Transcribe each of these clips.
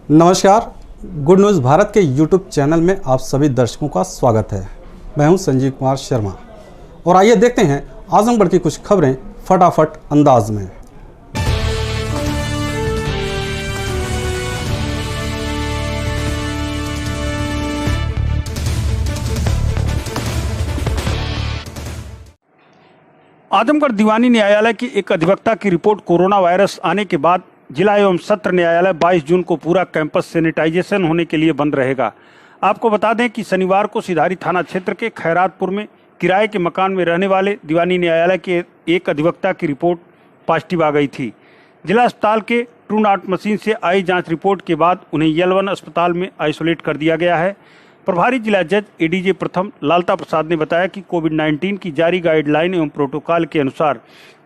नमस्कार, good news Bharat के YouTube channel में आप सभी दर्शकों का स्वागत है। मैं हूं संजीव कुमार शर्मा और आइए देखते हैं आजमगढ़ की कुछ खबरें फटाफट अंदाज में। आजमगढ़ दीवानी न्यायालय की एक अधिवक्ता की रिपोर्ट कोरोना वायरस आने के बाद जिला एवं सत्र न्यायालय 22 जून को पूरा कैंपस सैनिटाइजेशन होने के लिए बंद रहेगा। आपको बता दें कि शनिवार को सिधारी थाना क्षेत्र के खैरातपुर में किराए के मकान में रहने वाले दीवानी न्यायालय के एक अधिवक्ता की रिपोर्ट पॉजिटिव आ गई थी। जिला अस्पताल के ट्रू नॉट मशीन से आई जांच रिपोर्ट के बाद उन्हें L1 अस्पताल में आइसोलेट कर दिया गया है। प्रभारी जिला जज एडीजे प्रथम लालता प्रसाद ने बताया कि कोविड-19 की जारी गाइडलाइन एवं प्रोटोकॉल के अनुसार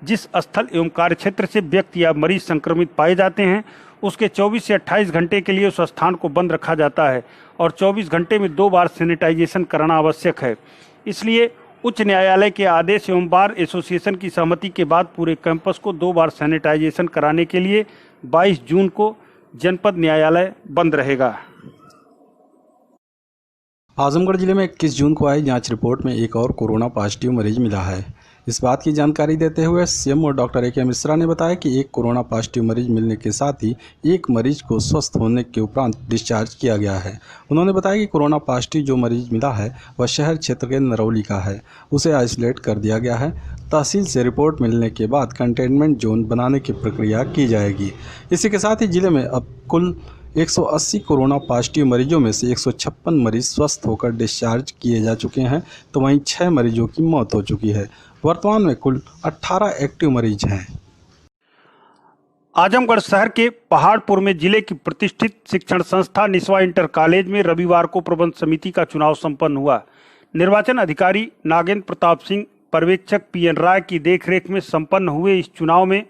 जिस स्थल एवं कार्यक्षेत्र से व्यक्ति या मरीज संक्रमित पाए जाते हैं उसके 24 से 28 घंटे के लिए उस स्थान को बंद रखा जाता है और 24 घंटे में 2 बार सैनिटाइजेशन कराना आवश्यक है। इसलिए उच्च न्यायालय के आदेश एवं बार एसोसिएशन की सहमति के बाद पूरे कैंपस को 2 बार सैनिटाइजेशन कराने के लिए 22 जून को जनपद न्यायालय बंद रहेगा। आजमगढ़ जिले में 21 जून को आई जांच रिपोर्ट में एक और कोरोना पॉजिटिव मरीज मिला है। इस बात की जानकारी देते हुए सीएमओ डॉक्टर ए.के. मिश्रा ने बताया कि एक कोरोना पॉजिटिव मरीज मिलने के साथ ही एक मरीज को स्वस्थ होने के उपरांत डिस्चार्ज किया गया है। उन्होंने बताया कि कोरोना पॉजिटिव जो मरीज मिला है वह शहर क्षेत्र के नरौली का है। उसे आइसोलेट कर दिया गया है। तहसील से रिपोर्ट मिलने के बाद कंटेनमेंट जोन बनाने की प्रक्रिया की जाएगी। इसी के साथ ही जिले में अब कुल 180 कोरोना पॉजिटिव मरीजों में से 156 मरीज स्वस्थ होकर डिस्चार्ज किए जा चुके हैं, तो वहीं 6 मरीजों की मौत हो चुकी है। वर्तमान में कुल 18 एक्टिव मरीज हैं। आजमगढ़ शहर के पहाड़पुर में जिले की प्रतिष्ठित शिक्षण संस्था निस्वा इंटर कॉलेज में रविवार को प्रबंध समिति का चुनाव संपन्न हुआ। निर्वाचन अधिकारी नागेंद्र प्रताप सिंह, पर्यवेक्षक PN राय की देखरेख में संपन्न हुए इस चुनाव में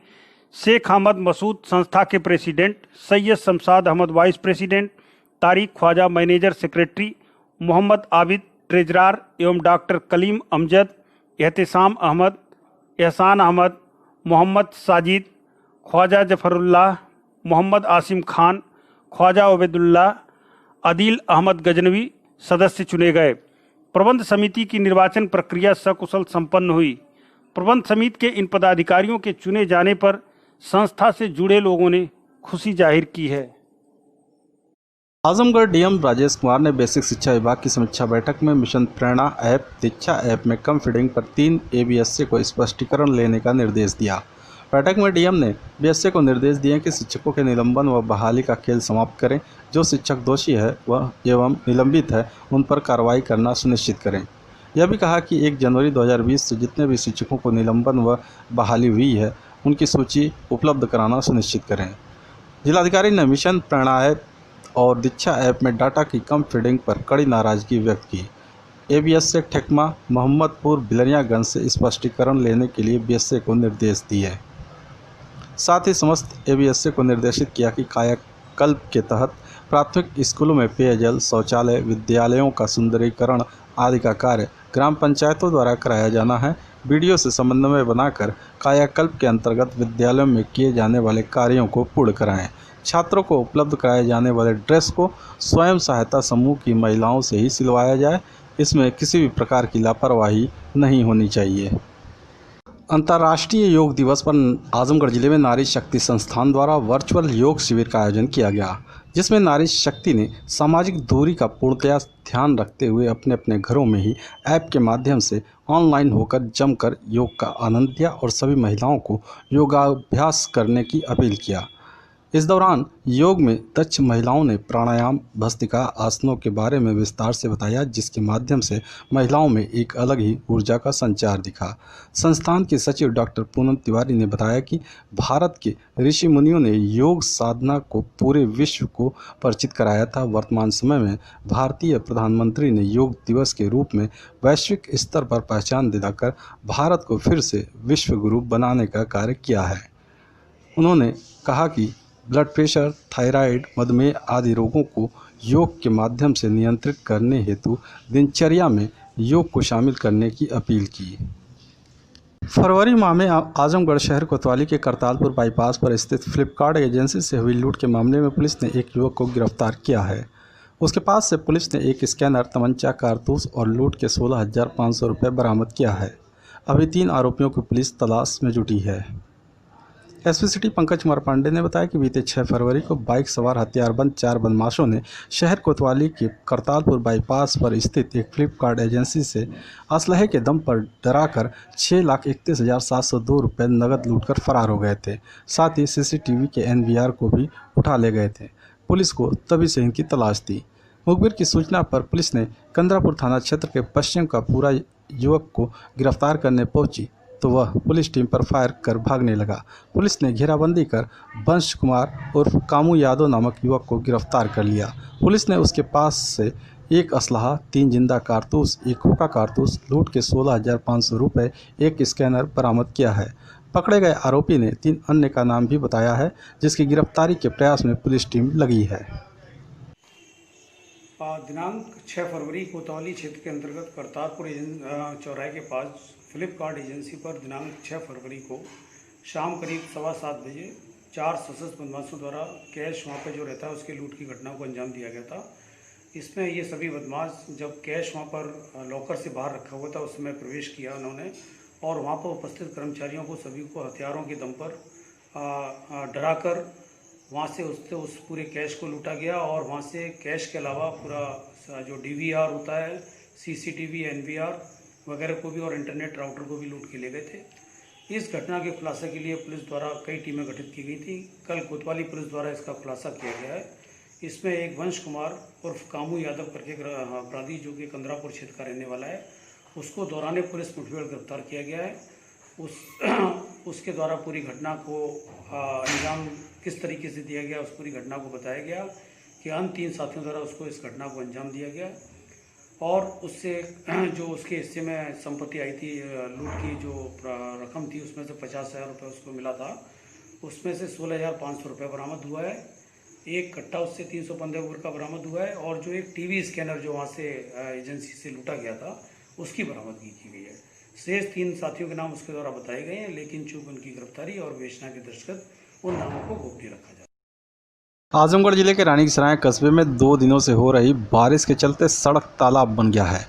शेख अहमद मसूद संस्था के president, Syed Shamshad Ahmad vice president, Tariq Khwaja manager secretary, Mohammad Abid treasurer एवं डॉक्टर कलीम अमजद, एहतिसाम अहमद, एहसान अहमद, मोहम्मद साजिद, ख्वाजा जफरुल्लाह, मोहम्मद आसिम खान, ख्वाजा उबैदुल्लाह, अदील अहमद गजनवी सदस्य चुने गए। प्रबंध समिति की निर्वाचन प्रक्रिया सकुशल संपन्न हुई। प्रबंध समिति के इन पदाधिकारियों के चुने जाने पर संस्था से जुड़े लोगों ने खुशी जाहिर की है। आजमगढ़ डीएम राजेश कुमार ने बेसिक शिक्षा विभाग की समीक्षा बैठक में मिशन प्रेरणा ऐप, दीक्षा ऐप में कम फीडिंग पर 3 ABSA को स्पष्टीकरण लेने का निर्देश दिया। बैठक में डीएम ने BSA को निर्देश दिए कि शिक्षकों के निलंबन व बहाली का खेल समाप्त करें। जो शिक्षक दोषी है वह एवं निलंबित है उन पर कार्रवाई करना सुनिश्चित करें। यह भी कहा कि 1 जनवरी 2020 से जितने भी शिक्षकों को निलंबन व बहाली हुई है उनकी सूची उपलब्ध कराना सुनिश्चित करें। जिलाधिकारी ने मिशन प्रेरणा ऐप और दीक्षा ऐप में डाटा की कम फीडिंग पर कड़ी नाराजगी व्यक्त की। ABSA ठेकमा मोहम्मदपुर बिलरियागंज से स्पष्टीकरण लेने के लिए BSA को निर्देश दिए। साथ ही समस्त ABSA को निर्देशित किया कि कायाकल्प के तहत प्राथमिक स्कूलों में पेयजल, शौचालय, विद्यालयों का सुंदरीकरण आदि का कार्य ग्राम पंचायतों द्वारा कराया जाना है। वीडियो से समन्वय बनाकर कायाकल्प के अंतर्गत विद्यालयों में किए जाने वाले कार्यों को पूर्ण कराएं। छात्रों को उपलब्ध कराए जाने वाले ड्रेस को स्वयं सहायता समूह की महिलाओं से ही सिलवाया जाए। इसमें किसी भी प्रकार की लापरवाही नहीं होनी चाहिए। अंतर्राष्ट्रीय योग दिवस पर आजमगढ़ जिले में नारी शक्ति संस्थान द्वारा वर्चुअल योग शिविर का आयोजन किया गया, जिसमें नारी शक्ति ने सामाजिक दूरी का पूर्णतया ध्यान रखते हुए अपने अपने घरों में ही ऐप के माध्यम से ऑनलाइन होकर जमकर योग का आनंद लिया और सभी महिलाओं को योगाभ्यास करने की अपील किया। इस दौरान योग में दक्ष महिलाओं ने प्राणायाम, भस्त्रिका आसनों के बारे में विस्तार से बताया, जिसके माध्यम से महिलाओं में एक अलग ही ऊर्जा का संचार दिखा। संस्थान की सचिव डॉक्टर पूनम तिवारी ने बताया कि भारत के ऋषि मुनियों ने योग साधना को पूरे विश्व को परिचित कराया था। वर्तमान समय में भारतीय प्रधानमंत्री ने योग दिवस के रूप में वैश्विक स्तर पर पहचान दिलाकर भारत को फिर से विश्व गुरु बनाने का कार्य किया है। उन्होंने कहा कि ब्लड प्रेशर, थायराइड, मधुमेह आदि रोगों को योग के माध्यम से नियंत्रित करने हेतु दिनचर्या में योग को शामिल करने की अपील की। फरवरी माह में आजमगढ़ शहर कोतवाली के करतालपुर बाईपास पर स्थित फ्लिपकार्ट एजेंसी से हुई लूट के मामले में पुलिस ने एक युवक को गिरफ्तार किया है। उसके पास से पुलिस ने एक स्कैनर, तमंचा, कारतूस और लूट के 16,500 रुपये बरामद किया है। अभी 3 आरोपियों की पुलिस तलाश में जुटी है। एसपी सिटी पंकज कुमार पांडे ने बताया कि बीते 6 फरवरी को बाइक सवार हथियारबंद 4 बदमाशों ने शहर कोतवाली के करतालपुर बाईपास पर स्थित एक फ्लिपकार्ट एजेंसी से असलहे के दम पर डराकर 6,31,702 रुपये नकद लूटकर फरार हो गए थे। साथ ही सीसीटीवी के एनवीआर को भी उठा ले गए थे। पुलिस को तभी से इनकी तलाश थी। मुखबिर की सूचना पर पुलिस ने कंदरापुर थाना क्षेत्र के पश्चिम का पूरा युवक को गिरफ्तार करने पहुंची तो वह पुलिस टीम पर फायर कर भागने लगा। पुलिस ने घेराबंदी कर वंश कुमार उर्फ कामू यादव नामक युवक को गिरफ्तार कर लिया। पुलिस ने उसके पास से एक असलहा, 3 जिंदा कारतूस, एक हुक्का कारतूस, लूट के 16,500 रुपये, एक स्कैनर बरामद किया है। पकड़े गए आरोपी ने 3 अन्य का नाम भी बताया है, जिसकी गिरफ्तारी के प्रयास में पुलिस टीम लगी है। दिनांक 6 फरवरी कोतवाली क्षेत्र के अंतर्गत करतारपुर चौराहे के पास फ्लिपकार्ट एजेंसी पर दिनांक 6 फरवरी को शाम करीब 7:15 बजे 4 सशस्त्र बदमाशों द्वारा कैश वहाँ पे जो रहता है उसके लूट की घटना को अंजाम दिया गया था। इसमें ये सभी बदमाश जब कैश वहाँ पर लॉकर से बाहर रखा हुआ था उस समय प्रवेश किया उन्होंने और वहाँ पर उपस्थित कर्मचारियों को सभी को हथियारों के दम पर डराकर वहाँ से उस पूरे कैश को लूटा गया और वहाँ से कैश के अलावा पूरा जो डीवीआर होता है, सीसीटीवी, एनवीआर वगैरह को भी और इंटरनेट राउटर को भी लूट के ले गए थे। इस घटना के खुलासे के लिए पुलिस द्वारा कई टीमें गठित की गई थी। कल कोतवाली पुलिस द्वारा इसका खुलासा किया गया है। इसमें एक वंश कुमार उर्फ कामू यादव करके अपराधी जो कि कंदरापुर क्षेत्र का रहने वाला है, उसको दौरान पुलिस मुठभेड़ गिरफ्तार किया गया है। उसके द्वारा पूरी घटना को अंजाम किस तरीके से दिया गया, उस पूरी घटना को बताया गया कि अन्य 3 साथियों द्वारा उसको इस घटना को अंजाम दिया गया और उससे जो उसके हिस्से में संपत्ति आई थी, लूट की जो रकम थी उसमें से 50,000 रुपये उसको मिला था। उसमें से 16,500 रुपये बरामद हुआ है। एक कट्टा उससे 315 गुर का बरामद हुआ है और जो एक टीवी स्कैनर जो वहाँ से एजेंसी से लूटा गया था उसकी बरामदगी की गई है। शेष 3 साथियों के नाम उसके द्वारा बताए गए हैं, लेकिन चूंकि उनकी गिरफ्तारी और बेचना के दृष्टिगत उन नामों को गोपनीय रखा जाए। आजमगढ़ जिले के रानी की सराय कस्बे में 2 दिनों से हो रही बारिश के चलते सड़क तालाब बन गया है।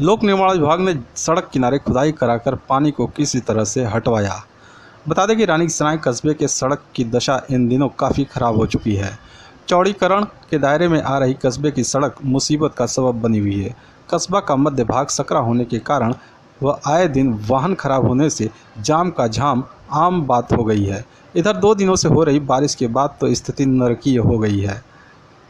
लोक निर्माण विभाग ने सड़क किनारे खुदाई कराकर पानी को किसी तरह से हटवाया। बता दें कि रानी की सराय कस्बे के सड़क की दशा इन दिनों काफ़ी खराब हो चुकी है। चौड़ीकरण के दायरे में आ रही कस्बे की सड़क मुसीबत का सबब बनी हुई है। कस्बा का मध्य भाग सकरा होने के कारण वह आए दिन वाहन खराब होने से जाम का झाम आम बात हो गई है। इधर 2 दिनों से हो रही बारिश के बाद तो स्थिति नरकीय हो गई है।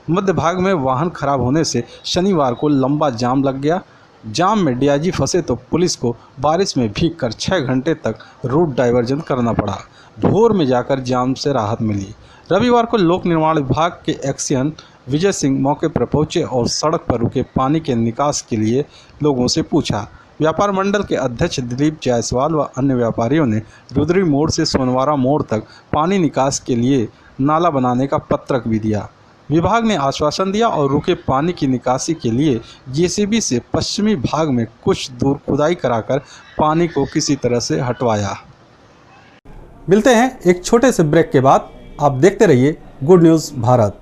मध्य भाग में वाहन खराब होने से शनिवार को लंबा जाम लग गया। जाम में डीआईजी फंसे तो पुलिस को बारिश में भीगकर 6 घंटे तक रूट डाइवर्जन करना पड़ा। भोर में जाकर जाम से राहत मिली। रविवार को लोक निर्माण विभाग के एक्सियन विजय सिंह मौके पर पहुंचे और सड़क पर रुके पानी के निकास के लिए लोगों से पूछा। व्यापार मंडल के अध्यक्ष दिलीप जायसवाल व अन्य व्यापारियों ने रुद्री मोड़ से सोनवारा मोड़ तक पानी निकास के लिए नाला बनाने का पत्रक भी दिया। विभाग ने आश्वासन दिया और रुके पानी की निकासी के लिए जेसीबी से पश्चिमी भाग में कुछ दूर खुदाई कराकर पानी को किसी तरह से हटवाया। मिलते हैं एक छोटे से ब्रेक के बाद। आप देखते रहिए गुड न्यूज़ भारत।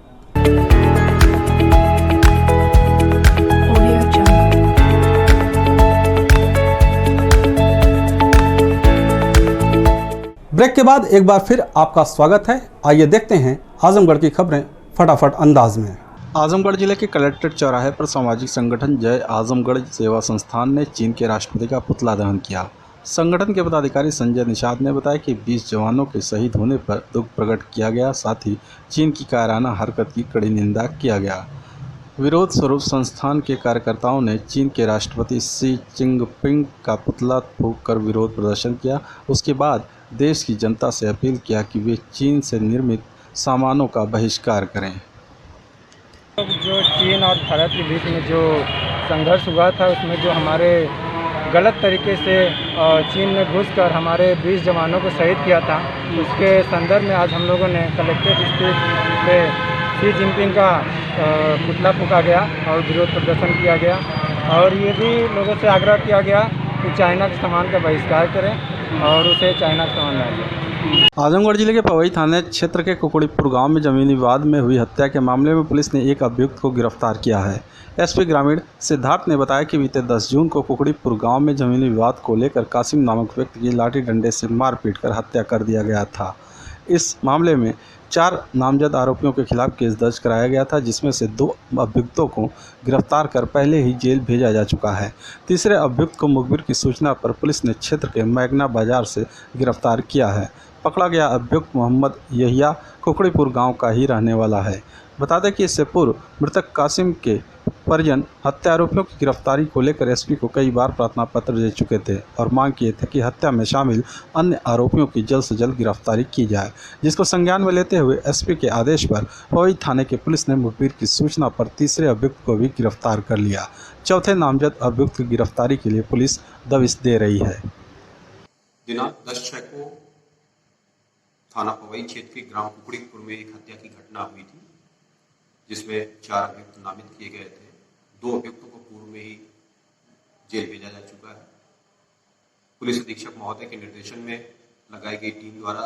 ब्रेक के बाद एक बार फिर आपका स्वागत है। आइए देखते हैं आजमगढ़ की खबरें फटाफट अंदाज में। आजमगढ़ जिले के कलेक्ट्रेट चौराहे पर सामाजिक संगठन जय आजमगढ़ सेवा संस्थान ने चीन के राष्ट्रपति का पुतला दहन किया। संगठन के पदाधिकारी संजय निषाद ने बताया कि 20 जवानों के शहीद होने पर दुख प्रकट किया गया, साथ ही चीन की कायराना हरकत की कड़ी निंदा किया गया। विरोध स्वरूप संस्थान के कार्यकर्ताओं ने चीन के राष्ट्रपति शी चिनपिंग का पुतला फूंक कर विरोध प्रदर्शन किया। उसके बाद देश की जनता से अपील किया कि वे चीन से निर्मित सामानों का बहिष्कार करें। जो चीन और भारत के बीच में जो संघर्ष हुआ था उसमें जो हमारे गलत तरीके से चीन में घुसकर हमारे 20 जवानों को शहीद किया था, उसके संदर्भ में आज हम लोगों ने कलेक्ट्रेट स्थित पे शी जिनपिंग का पुतला फूंका गया और विरोध प्रदर्शन किया गया और ये भी लोगों से आग्रह किया गया कि चाइना के सामान का बहिष्कार करें और उसे चाइना का सामान लाएं। आजमगढ़ जिले के पवई थाने क्षेत्र के कुकड़ीपुर गांव में जमीनी विवाद में हुई हत्या के मामले में पुलिस ने एक अभियुक्त को गिरफ्तार किया है। एसपी ग्रामीण सिद्धार्थ ने बताया कि बीते 10 जून को कुकड़ीपुर गांव में जमीनी विवाद को लेकर कासिम नामक व्यक्ति की लाठी डंडे से मारपीट कर हत्या कर दिया गया था। इस मामले में 4 नामजद आरोपियों के खिलाफ केस दर्ज कराया गया था, जिसमें से 2 अभियुक्तों को गिरफ्तार कर पहले ही जेल भेजा जा चुका है। तीसरे अभियुक्त को मुखबिर की सूचना पर पुलिस ने क्षेत्र के मैगना बाजार से गिरफ्तार किया है। पकड़ा गया अभियुक्त मोहम्मद यहिया कुकड़ीपुर गांव का ही रहने वाला है। बता दें कि इससे पूर्व मृतक कासिम के परिजन हत्या आरोपियों की गिरफ्तारी को लेकर एसपी को कई बार प्रार्थना पत्र दे चुके थे और मांग किए थे कि हत्या में शामिल अन्य आरोपियों की जल्द से जल्द गिरफ्तारी की जाए, जिसको संज्ञान में लेते हुए एसपी के आदेश पर पवई थाने की पुलिस ने मुखबिर की सूचना पर तीसरे अभियुक्त को भी गिरफ्तार कर लिया। चौथे नामजद अभियुक्त की गिरफ्तारी के लिए पुलिस दबिश दे रही है। दिनांक 10/6 को थाना पवई क्षेत्र के ग्राम कुकड़ीपुर में एक हत्या की घटना हुई थी, जिसमें 4 अभियुक्त नामित किए गए थे। 2 अभियुक्तों को पूर्व में ही जेल भेजा जा चुका है। पुलिस अधीक्षक महोदय के निर्देशन में लगाई गई टीम द्वारा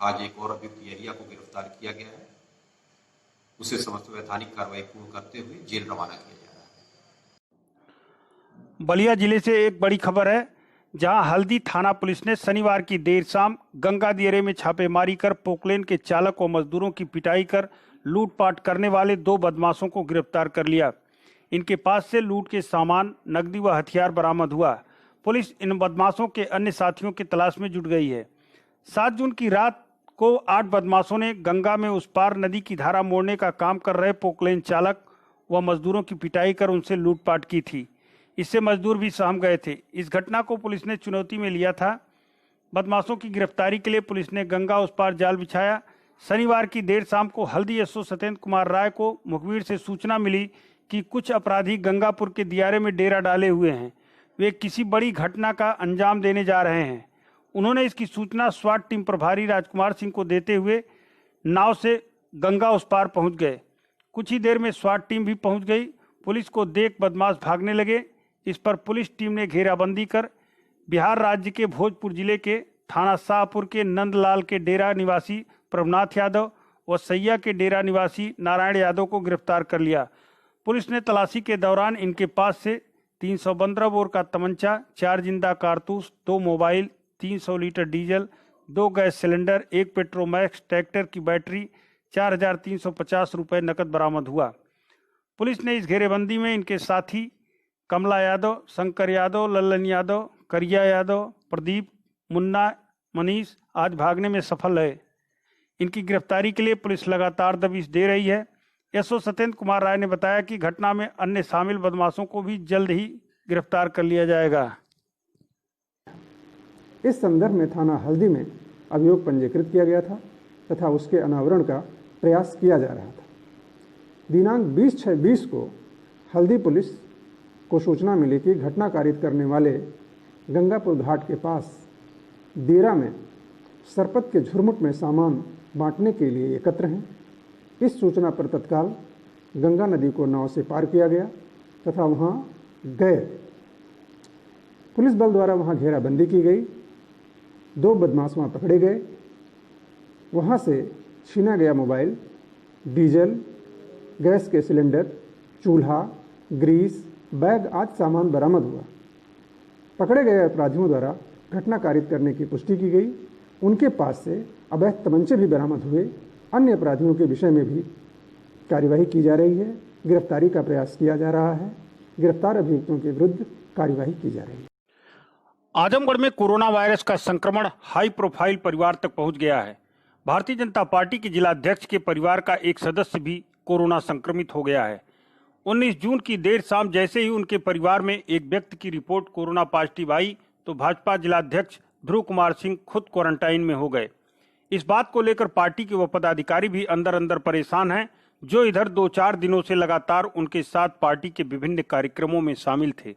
आज एक और अभियुक्त यहिया को गिरफ्तार किया गया है। उसे समस्त वैधानिक कार्रवाई पूर्ण करते हुए जेल रवाना किया जा रहा है। बलिया जिले से एक बड़ी खबर है, जहां हल्दी थाना पुलिस ने शनिवार की देर शाम गंगा दियरे में छापेमारी कर पोकलेन के चालक व मजदूरों की पिटाई कर लूटपाट करने वाले 2 बदमाशों को गिरफ्तार कर लिया। इनके पास से लूट के सामान, नकदी व हथियार बरामद हुआ। पुलिस इन बदमाशों के अन्य साथियों की तलाश में जुट गई है। 7 जून की रात को 8 बदमाशों ने गंगा में उस पार नदी की धारा मोड़ने का काम कर रहे पोकलेन चालक व मजदूरों की पिटाई कर उनसे लूटपाट की थी। इससे मजदूर भी सहम गए थे। इस घटना को पुलिस ने चुनौती में लिया था। बदमाशों की गिरफ्तारी के लिए पुलिस ने गंगा उस पार जाल बिछाया। शनिवार की देर शाम को हल्दी एसओ सत्येंद्र कुमार राय को मुखबिर से सूचना मिली कि कुछ अपराधी गंगापुर के दियारे में डेरा डाले हुए हैं। वे किसी बड़ी घटना का अंजाम देने जा रहे हैं। उन्होंने इसकी सूचना स्वाट टीम प्रभारी राजकुमार सिंह को देते हुए नाव से गंगा उस पार पहुंच गए। कुछ ही देर में स्वाट टीम भी पहुंच गई। पुलिस को देख बदमाश भागने लगे। इस पर पुलिस टीम ने घेराबंदी कर बिहार राज्य के भोजपुर जिले के थाना शाहपुर के नंदलाल के डेरा निवासी प्रभुनाथ यादव व सैया के डेरा निवासी नारायण यादव को गिरफ्तार कर लिया। पुलिस ने तलाशी के दौरान इनके पास से 315 बोर का तमंचा, 4 जिंदा कारतूस, 2 mobile, 300 litre diesel, 2 gas cylinder, 1 Petromax tractor की बैटरी, 4,350 रुपये नकद बरामद हुआ। पुलिस ने इस घेरेबंदी में इनके साथी कमला यादव, शंकर यादव, लल्लन यादव, करिया यादव, प्रदीप, मुन्ना, मनीष आज भागने में सफल है। इनकी गिरफ्तारी के लिए पुलिस लगातार दबिश दे रही है। एसओ सत्येंद्र कुमार राय ने बताया कि घटना में अन्य शामिल बदमाशों को भी जल्द ही गिरफ्तार कर लिया जाएगा। इस संदर्भ में थाना हल्दी में अभियोग पंजीकृत किया गया था तथा उसके अनावरण का प्रयास किया जा रहा था। दिनांक 20/6/20 को हल्दी पुलिस को सूचना मिली कि घटना कारित करने वाले गंगापुर घाट के पास देरा में सरपत के झुरमुट में सामान बांटने के लिए एकत्र हैं। इस सूचना पर तत्काल गंगा नदी को नाव से पार किया गया तथा वहां गए। पुलिस बल द्वारा वहां घेराबंदी की गई। 2 बदमाश वहां पकड़े गए। वहां से छीना गया मोबाइल, डीजल, गैस के सिलेंडर, चूल्हा, ग्रीस, बैग आदि सामान बरामद हुआ। पकड़े गए अपराधियों द्वारा घटना कारित करने की पुष्टि की गई। उनके पास से अवैध तमंचे भी बरामद हुए। अन्य अपराधियों के विषय में भी कार्यवाही की जा रही है। गिरफ्तारी का प्रयास किया जा रहा है। गिरफ्तार अभियुक्तों के विरुद्ध कार्यवाही की जा रही है। आजमगढ़ में कोरोना वायरस का संक्रमण हाई प्रोफाइल परिवार तक पहुंच गया है। भारतीय जनता पार्टी के जिलाध्यक्ष के परिवार का एक सदस्य भी कोरोना संक्रमित हो गया है। 19 जून की देर शाम जैसे ही उनके परिवार में एक व्यक्ति की रिपोर्ट कोरोना पॉजिटिव आई तो भाजपा जिलाध्यक्ष ध्रुव कुमार सिंह खुद क्वारंटाइन में हो गए। इस बात को लेकर पार्टी के वो पदाधिकारी भी अंदर अंदर परेशान हैं, जो इधर 2-4 दिनों से लगातार उनके साथ पार्टी के विभिन्न कार्यक्रमों में शामिल थे।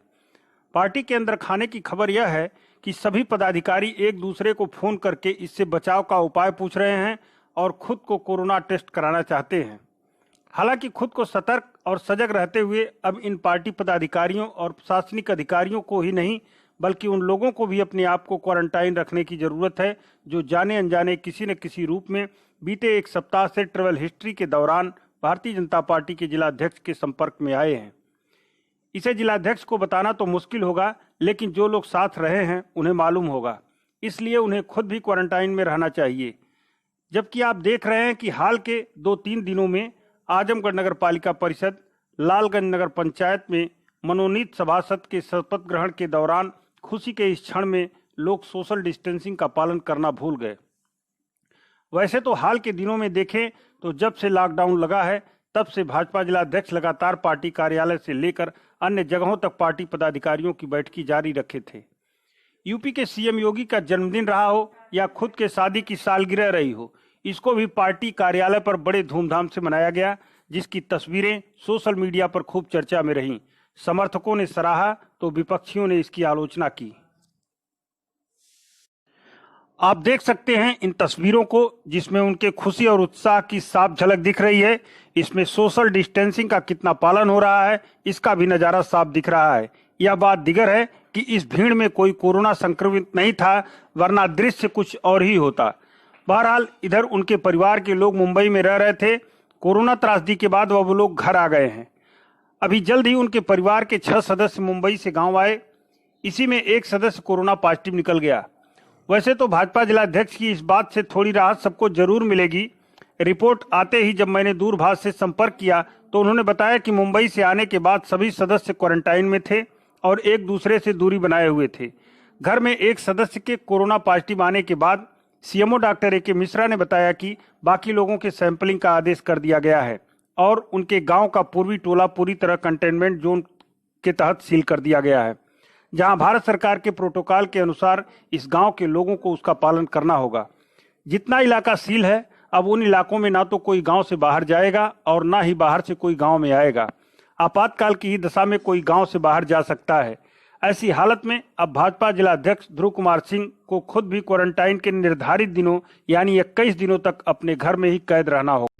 पार्टी के अंदर खाने की खबर यह है कि सभी पदाधिकारी एक दूसरे को फोन करके इससे बचाव का उपाय पूछ रहे हैं और खुद को कोरोना टेस्ट कराना चाहते हैं। हालांकि खुद को सतर्क और सजग रहते हुए अब इन पार्टी पदाधिकारियों और प्रशासनिक अधिकारियों को ही नहीं बल्कि उन लोगों को भी अपने आप को क्वारंटाइन रखने की जरूरत है जो जाने अनजाने किसी न किसी रूप में बीते एक सप्ताह से ट्रैवल हिस्ट्री के दौरान भारतीय जनता पार्टी के जिलाध्यक्ष के संपर्क में आए हैं। इसे जिलाध्यक्ष को बताना तो मुश्किल होगा, लेकिन जो लोग साथ रहे हैं उन्हें मालूम होगा, इसलिए उन्हें खुद भी क्वारंटाइन में रहना चाहिए। जबकि आप देख रहे हैं कि हाल के 2-3 दिनों में आजमगढ़ नगर पालिका परिषद, लालगंज नगर पंचायत में मनोनीत सभासद के शपथ ग्रहण के दौरान खुशी के इस क्षण में लोग सोशल डिस्टेंसिंग का पालन करना भूल गए। वैसे तो हाल के दिनों में देखें तो जब से लॉकडाउन लगा है तब से भाजपा जिलाध्यक्ष लगातार पार्टी कार्यालय से लेकर अन्य जगहों तक पार्टी पदाधिकारियों की बैठकी जारी रखे थे। यूपी के सीएम योगी का जन्मदिन रहा हो या खुद के शादी की सालगिरह रही हो, इसको भी पार्टी कार्यालय पर बड़े धूमधाम से मनाया गया, जिसकी तस्वीरें सोशल मीडिया पर खूब चर्चा में रहीं। समर्थकों ने सराहा तो विपक्षियों ने इसकी आलोचना की। आप देख सकते हैं इन तस्वीरों को, जिसमें उनके खुशी और उत्साह की साफ झलक दिख रही है। इसमें सोशल डिस्टेंसिंग का कितना पालन हो रहा है इसका भी नजारा साफ दिख रहा है। यह बात दिगर है कि इस भीड़ में कोई कोरोना संक्रमित नहीं था, वरना दृश्य कुछ और ही होता। बहरहाल इधर उनके परिवार के लोग मुंबई में रह रहे थे। कोरोना त्रासदी के बाद वो लोग घर आ गए हैं। अभी जल्द ही उनके परिवार के 6 सदस्य मुंबई से गांव आए। इसी में एक सदस्य कोरोना पॉजिटिव निकल गया। वैसे तो भाजपा जिलाध्यक्ष की इस बात से थोड़ी राहत सबको जरूर मिलेगी। रिपोर्ट आते ही जब मैंने दूरभाष से संपर्क किया तो उन्होंने बताया कि मुंबई से आने के बाद सभी सदस्य क्वारंटाइन में थे और एक दूसरे से दूरी बनाए हुए थे। घर में एक सदस्य के कोरोना पॉजिटिव आने के बाद सीएमओ डॉक्टर ए के मिश्रा ने बताया कि बाकी लोगों के सैंपलिंग का आदेश कर दिया गया है और उनके गांव का पूर्वी टोला पूरी तरह कंटेनमेंट जोन के तहत सील कर दिया गया है, जहां भारत सरकार के प्रोटोकॉल के अनुसार इस गांव के लोगों को उसका पालन करना होगा। जितना इलाका सील है, अब उन इलाकों में ना तो कोई गांव से बाहर जाएगा और ना ही बाहर से कोई गांव में आएगा। आपातकाल की ही दशा में कोई गांव से बाहर जा सकता है। ऐसी हालत में अब भाजपा जिलाध्यक्ष ध्रुव कुमार सिंह को खुद भी क्वारंटाइन के निर्धारित दिनों यानी 21 दिनों तक अपने घर में ही कैद रहना होगा।